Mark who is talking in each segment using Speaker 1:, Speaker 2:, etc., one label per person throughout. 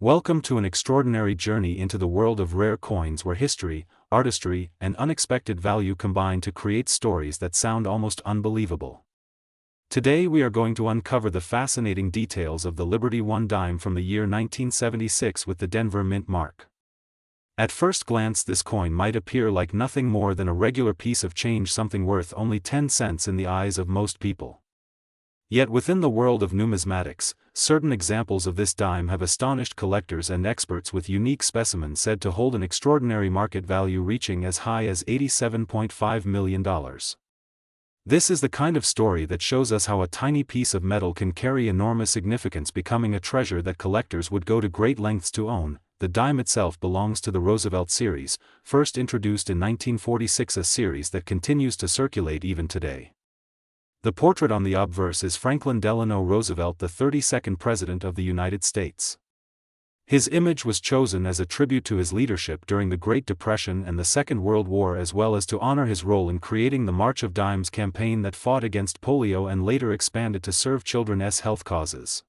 Speaker 1: Welcome to an extraordinary journey into the world of rare coins where history, artistry, and unexpected value combine to create stories that sound almost unbelievable. Today we are going to uncover the fascinating details of the Liberty 1 dime from the year 1976 with the Denver Mint mark. At first glance, this coin might appear like nothing more than a regular piece of change, something worth only 10 cents in the eyes of most people. Yet within the world of numismatics, certain examples of this dime have astonished collectors and experts, with unique specimens said to hold an extraordinary market value reaching as high as $87.5 million. This is the kind of story that shows us how a tiny piece of metal can carry enormous significance, becoming a treasure that collectors would go to great lengths to own. The dime itself belongs to the Roosevelt series, first introduced in 1946, a series that continues to circulate even today. The portrait on the obverse is Franklin Delano Roosevelt, the 32nd President of the United States. His image was chosen as a tribute to his leadership during the Great Depression and the Second World War, as well as to honor his role in creating the March of Dimes campaign that fought against polio and later expanded to serve children's health causes.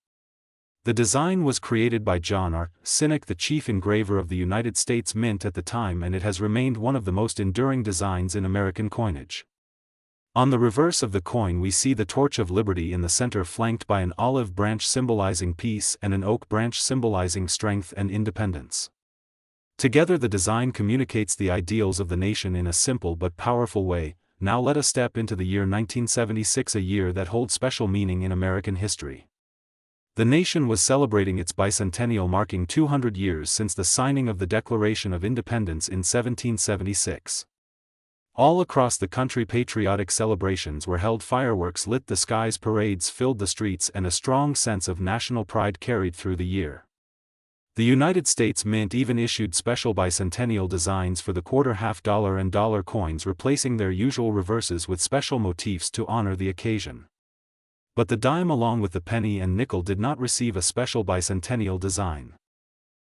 Speaker 1: The design was created by John R. Sinek, the chief engraver of the United States Mint at the time, and it has remained one of the most enduring designs in American coinage. On the reverse of the coin we see the Torch of Liberty in the center, flanked by an olive branch symbolizing peace and an oak branch symbolizing strength and independence. Together the design communicates the ideals of the nation in a simple but powerful way. Now let us step into the year 1976, a year that holds special meaning in American history. The nation was celebrating its bicentennial, marking 200 years since the signing of the Declaration of Independence in 1776. All across the country patriotic celebrations were held, fireworks lit the skies, parades filled the streets, and a strong sense of national pride carried through the year. The United States Mint even issued special bicentennial designs for the quarter, half dollar, and dollar coins, replacing their usual reverses with special motifs to honor the occasion. But the dime, along with the penny and nickel, did not receive a special bicentennial design.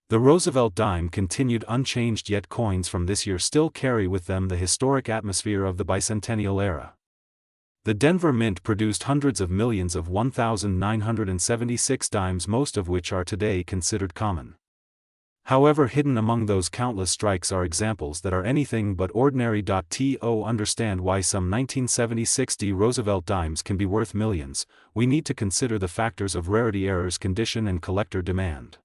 Speaker 1: The Roosevelt dime continued unchanged, yet coins from this year still carry with them the historic atmosphere of the bicentennial era. The Denver Mint produced hundreds of millions of 1,976 dimes, most of which are today considered common. However, hidden among those countless strikes are examples that are anything but ordinary. To understand why some 1976 Roosevelt dimes can be worth millions, we need to consider the factors of rarity, errors, condition, and collector demand.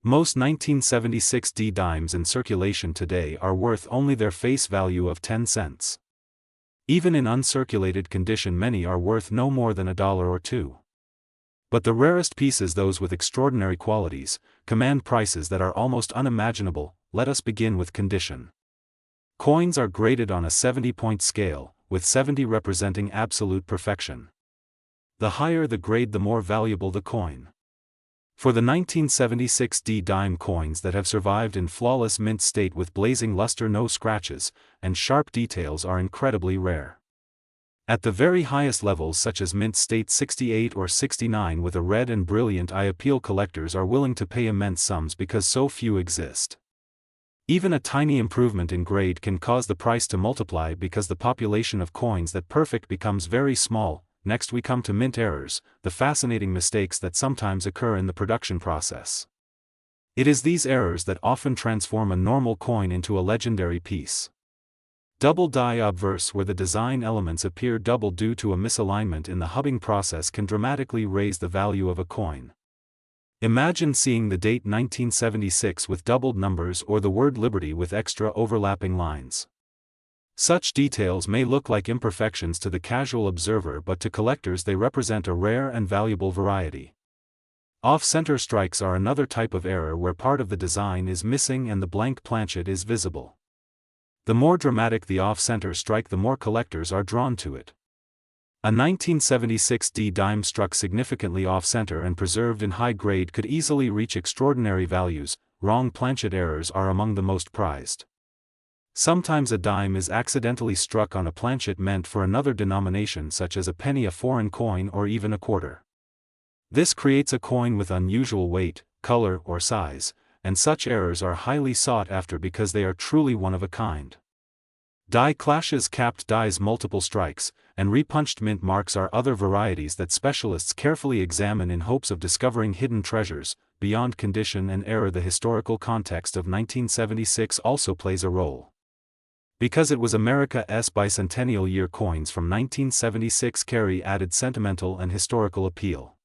Speaker 1: Most 1976 dimes in circulation today are worth only their face value of 10 cents. Even in uncirculated condition, many are worth no more than $1 or $2. But the rarest pieces, those with extraordinary qualities, command prices that are almost unimaginable. Let us begin with condition. Coins are graded on a 70-point scale, with 70 representing absolute perfection. The higher the grade, the more valuable the coin. For the 1976 dime coins that have survived in flawless mint state with blazing luster, no scratches, and sharp details are incredibly rare. At the very highest levels, such as mint state 68 or 69 with a red and brilliant eye appeal, collectors are willing to pay immense sums because so few exist. Even a tiny improvement in grade can cause the price to multiply because the population of coins that perfect becomes very small. Next we come to mint errors, the fascinating mistakes that sometimes occur in the production process. It is these errors that often transform a normal coin into a legendary piece. Double die obverse, where the design elements appear double due to a misalignment in the hubbing process, can dramatically raise the value of a coin. Imagine seeing the date 1976 with doubled numbers, or the word Liberty with extra overlapping lines. Such details may look like imperfections to the casual observer, but to collectors they represent a rare and valuable variety. Off-center strikes are another type of error, where part of the design is missing and the blank planchet is visible. The more dramatic the off-center strike, the more collectors are drawn to it. A 1976 dime struck significantly off-center and preserved in high grade could easily reach extraordinary values. Wrong planchet errors are among the most prized. Sometimes a dime is accidentally struck on a planchet meant for another denomination, such as a penny, a foreign coin, or even a quarter. This creates a coin with unusual weight, color, or size, and such errors are highly sought after because they are truly one of a kind. Die clashes, capped dies, multiple strikes, and repunched mint marks are other varieties that specialists carefully examine in hopes of discovering hidden treasures. beyond condition and era. The historical context of 1976 also plays a role. Because it was America's bicentennial year, coins from 1976 carry added sentimental and historical appeal.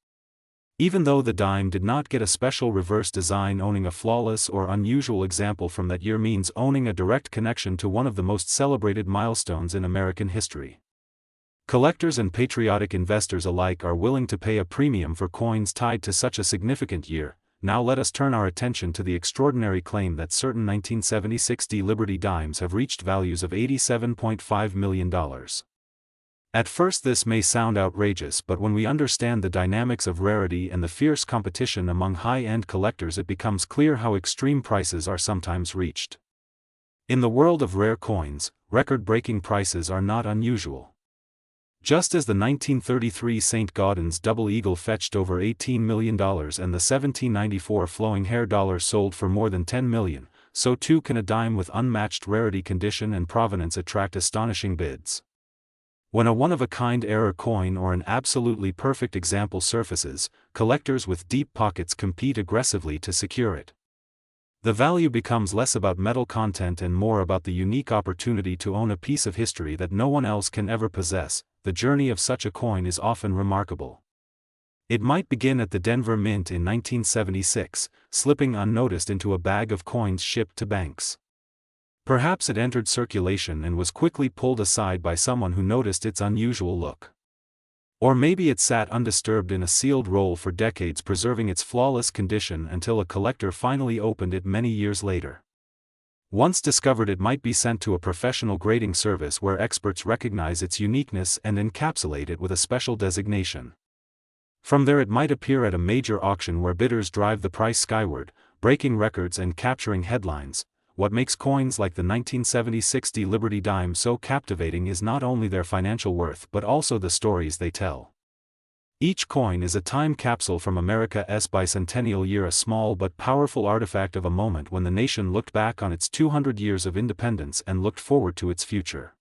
Speaker 1: Even though the dime did not get a special reverse design, owning a flawless or unusual example from that year means owning a direct connection to one of the most celebrated milestones in American history. Collectors and patriotic investors alike are willing to pay a premium for coins tied to such a significant year. Now let us turn our attention to the extraordinary claim that certain 1976 Liberty dimes have reached values of $87.5 million. At first this may sound outrageous, but when we understand the dynamics of rarity and the fierce competition among high-end collectors, it becomes clear how extreme prices are sometimes reached. In the world of rare coins, record-breaking prices are not unusual. Just as the 1933 St. Gaudens double eagle fetched over $18 million and the 1794 flowing hair dollar sold for more than $10 million, so too can a dime with unmatched rarity, condition and provenance attract astonishing bids. When a one-of-a-kind error coin or an absolutely perfect example surfaces, collectors with deep pockets compete aggressively to secure it. The value becomes less about metal content and more about the unique opportunity to own a piece of history that no one else can ever possess. The journey of such a coin is often remarkable. It might begin at the Denver Mint in 1976, slipping unnoticed into a bag of coins shipped to banks. Perhaps it entered circulation and was quickly pulled aside by someone who noticed its unusual look. Or maybe it sat undisturbed in a sealed roll for decades, preserving its flawless condition until a collector finally opened it many years later. Once discovered, it might be sent to a professional grading service where experts recognize its uniqueness and encapsulate it with a special designation. From there it might appear at a major auction where bidders drive the price skyward, breaking records and capturing headlines. What makes coins like the 1976 Liberty dime so captivating is not only their financial worth but also the stories they tell. Each coin is a time capsule from America's bicentennial year, a small but powerful artifact of a moment when the nation looked back on its 200 years of independence and looked forward to its future.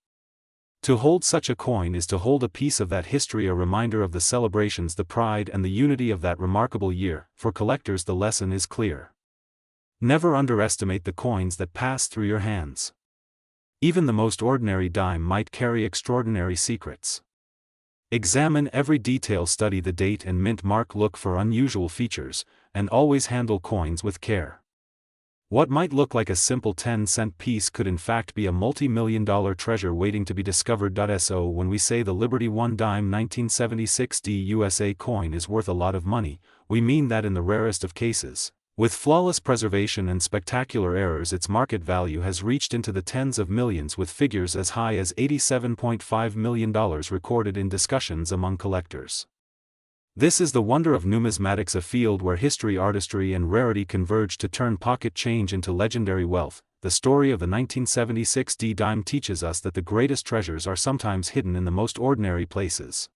Speaker 1: To hold such a coin is to hold a piece of that history, a reminder of the celebrations, the pride and the unity of that remarkable year. For collectors, the lesson is clear. Never underestimate the coins that pass through your hands. Even the most ordinary dime might carry extraordinary secrets. Examine every detail, study the date and mint mark, look for unusual features, and always handle coins with care. What might look like a simple 10-cent piece could in fact be a multi-million-dollar treasure waiting to be discovered. So when we say the Liberty 1 dime 1976 USA coin is worth a lot of money, we mean that in the rarest of cases. With flawless preservation and spectacular errors, its market value has reached into the tens of millions, with figures as high as $87.5 million recorded in discussions among collectors. This is the wonder of numismatics, a field where history, artistry and rarity converge to turn pocket change into legendary wealth. The story of the 1976 dime teaches us that the greatest treasures are sometimes hidden in the most ordinary places.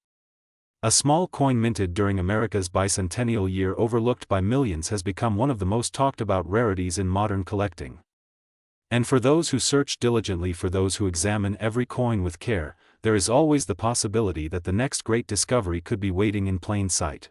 Speaker 1: A small coin minted during America's bicentennial year, overlooked by millions, has become one of the most talked about rarities in modern collecting. And for those who search diligently, for those who examine every coin with care, there is always the possibility that the next great discovery could be waiting in plain sight.